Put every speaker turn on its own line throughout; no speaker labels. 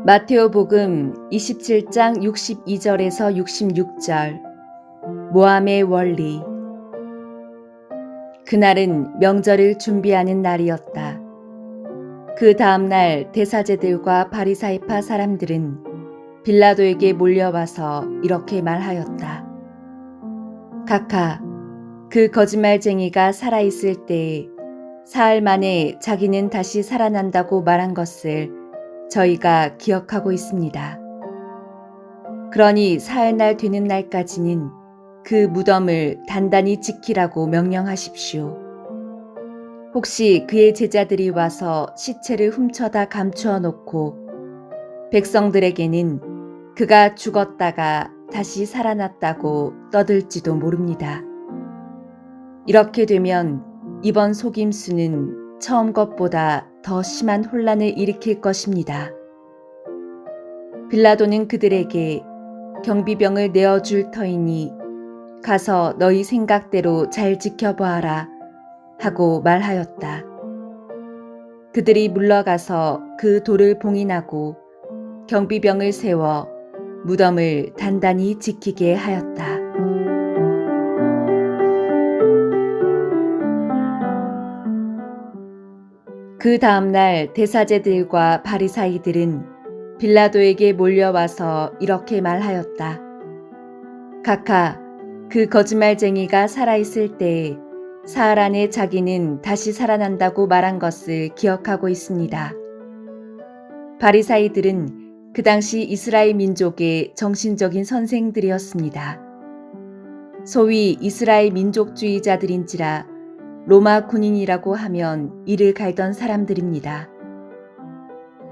마테오복음 27장 62절에서 66절. 모함의 원리. 그날은 명절을 준비하는 날이었다. 그 다음날 대사제들과 바리사이파 사람들은 빌라도에게 몰려와서 이렇게 말하였다. 각하, 그 거짓말쟁이가 살아있을 때에 사흘 만에 자기는 다시 살아난다고 말한 것을 저희가 기억하고 있습니다. 그러니 사흘날 되는 날까지는 그 무덤을 단단히 지키라고 명령하십시오. 혹시 그의 제자들이 와서 시체를 훔쳐다 감추어 놓고 백성들에게는 그가 죽었다가 다시 살아났다고 떠들지도 모릅니다. 이렇게 되면 이번 속임수는 처음 것보다 더 심한 혼란을 일으킬 것입니다. 빌라도는 그들에게 경비병을 내어줄 터이니 가서 너희 생각대로 잘 지켜보아라 하고 말하였다. 그들이 물러가서 그 돌을 봉인하고 경비병을 세워 무덤을 단단히 지키게 하였다. 그 다음날 대사제들과 바리사이들은 빌라도에게 몰려와서 이렇게 말하였다. 각하, 그 거짓말쟁이가 살아있을 때에 사흘 안에 자기는 다시 살아난다고 말한 것을 기억하고 있습니다. 바리사이들은 그 당시 이스라엘 민족의 정신적인 선생들이었습니다. 소위 이스라엘 민족주의자들인지라 로마 군인이라고 하면 이를 갈던 사람들입니다.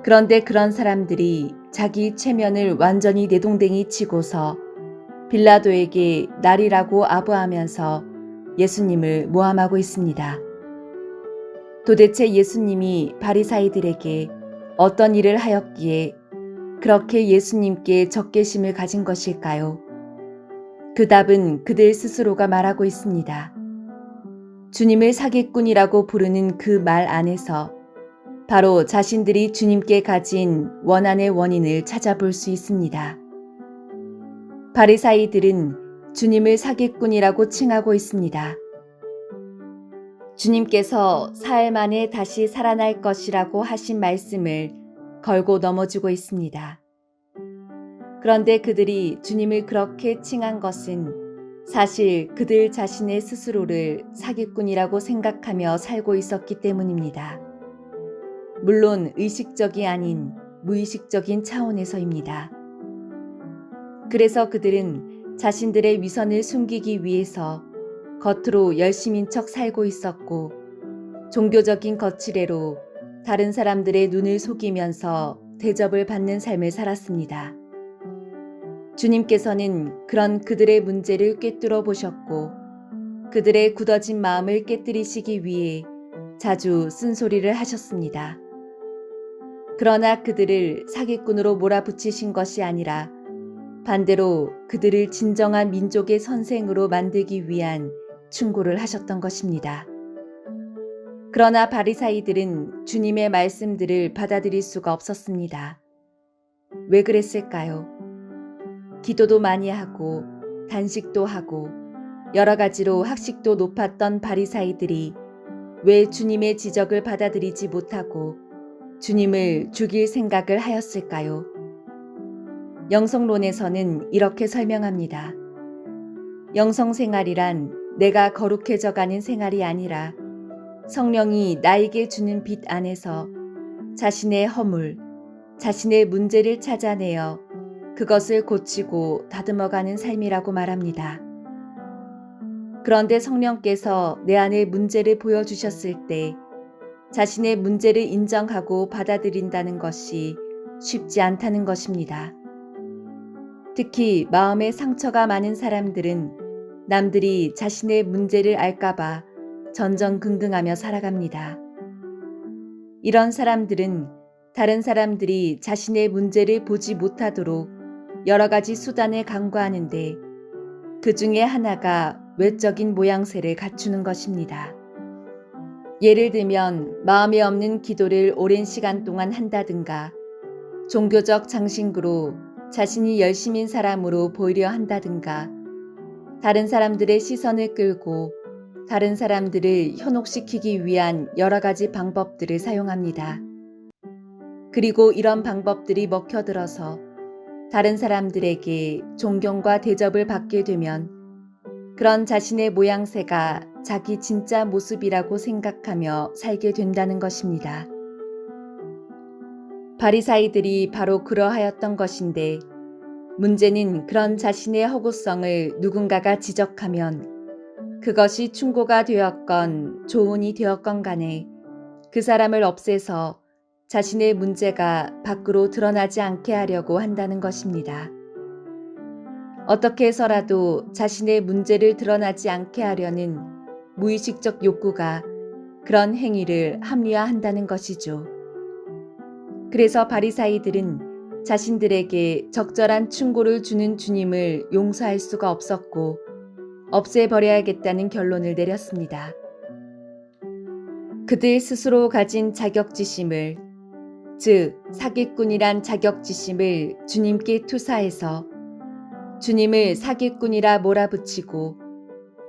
그런데 그런 사람들이 자기 체면을 완전히 내동댕이 치고서 빌라도에게 날이라고 아부하면서 예수님을 모함하고 있습니다. 도대체 예수님이 바리사이들에게 어떤 일을 하였기에 그렇게 예수님께 적개심을 가진 것일까요? 그 답은 그들 스스로가 말하고 있습니다. 주님을 사기꾼이라고 부르는 그 말 안에서 바로 자신들이 주님께 가진 원한의 원인을 찾아볼 수 있습니다. 바리사이들은 주님을 사기꾼이라고 칭하고 있습니다. 주님께서 사흘 만에 다시 살아날 것이라고 하신 말씀을 걸고 넘어지고 있습니다. 그런데 그들이 주님을 그렇게 칭한 것은 사실 그들 자신의 스스로를 사기꾼이라고 생각하며 살고 있었기 때문입니다. 물론 의식적이 아닌 무의식적인 차원에서입니다. 그래서 그들은 자신들의 위선을 숨기기 위해서 겉으로 열심인 척 살고 있었고 종교적인 거칠애로 다른 사람들의 눈을 속이면서 대접을 받는 삶을 살았습니다. 주님께서는 그런 그들의 문제를 꿰뚫어 보셨고 그들의 굳어진 마음을 깨뜨리시기 위해 자주 쓴소리를 하셨습니다. 그러나 그들을 사기꾼으로 몰아붙이신 것이 아니라 반대로 그들을 진정한 민족의 선생으로 만들기 위한 충고를 하셨던 것입니다. 그러나 바리사이들은 주님의 말씀들을 받아들일 수가 없었습니다. 왜 그랬을까요? 기도도 많이 하고 단식도 하고 여러 가지로 학식도 높았던 바리사이들이 왜 주님의 지적을 받아들이지 못하고 주님을 죽일 생각을 하였을까요? 영성론에서는 이렇게 설명합니다. 영성생활이란 내가 거룩해져 가는 생활이 아니라 성령이 나에게 주는 빛 안에서 자신의 허물, 자신의 문제를 찾아내어 그것을 고치고 다듬어가는 삶이라고 말합니다. 그런데 성령께서 내 안에 문제를 보여주셨을 때 자신의 문제를 인정하고 받아들인다는 것이 쉽지 않다는 것입니다. 특히 마음에 상처가 많은 사람들은 남들이 자신의 문제를 알까봐 전전긍긍하며 살아갑니다. 이런 사람들은 다른 사람들이 자신의 문제를 보지 못하도록 여러 가지 수단을 강구하는데 그 중에 하나가 외적인 모양새를 갖추는 것입니다. 예를 들면 마음에 없는 기도를 오랜 시간 동안 한다든가 종교적 장신구로 자신이 열심인 사람으로 보이려 한다든가, 다른 사람들의 시선을 끌고 다른 사람들을 현혹시키기 위한 여러 가지 방법들을 사용합니다. 그리고 이런 방법들이 먹혀들어서 다른 사람들에게 존경과 대접을 받게 되면 그런 자신의 모양새가 자기 진짜 모습이라고 생각하며 살게 된다는 것입니다. 바리사이들이 바로 그러하였던 것인데, 문제는 그런 자신의 허구성을 누군가가 지적하면 그것이 충고가 되었건 조언이 되었건 간에 그 사람을 없애서 자신의 문제가 밖으로 드러나지 않게 하려고 한다는 것입니다. 어떻게 해서라도 자신의 문제를 드러나지 않게 하려는 무의식적 욕구가 그런 행위를 합리화한다는 것이죠. 그래서 바리사이들은 자신들에게 적절한 충고를 주는 주님을 용서할 수가 없었고 없애버려야겠다는 결론을 내렸습니다. 그들 스스로 가진 자격지심을, 즉 사기꾼이란 자격지심을 주님께 투사해서 주님을 사기꾼이라 몰아붙이고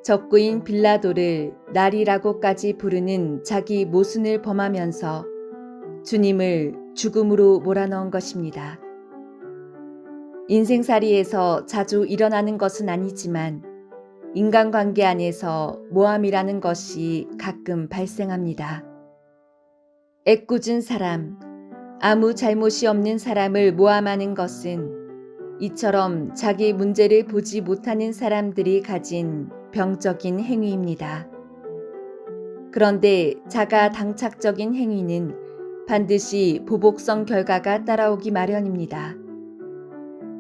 적구인 빌라도를 날이라고까지 부르는 자기 모순을 범하면서 주님을 죽음으로 몰아넣은 것입니다. 인생살이에서 자주 일어나는 것은 아니지만 인간관계 안에서 모함이라는 것이 가끔 발생합니다. 애꿎은 사람, 아무 잘못이 없는 사람을 모함하는 것은 이처럼 자기 문제를 보지 못하는 사람들이 가진 병적인 행위입니다. 그런데 자가당착적인 행위는 반드시 보복성 결과가 따라오기 마련입니다.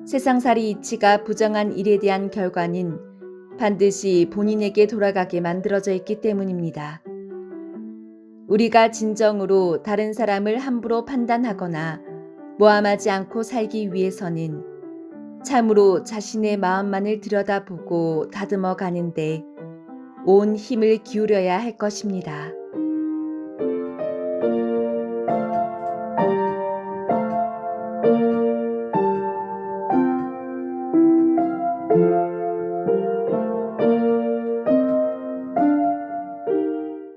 세상살이 이치가 부정한 일에 대한 결과는 반드시 본인에게 돌아가게 만들어져 있기 때문입니다. 우리가 진정으로 다른 사람을 함부로 판단하거나 모함하지 않고 살기 위해서는 참으로 자신의 마음만을 들여다보고 다듬어 가는데 온 힘을 기울여야 할 것입니다.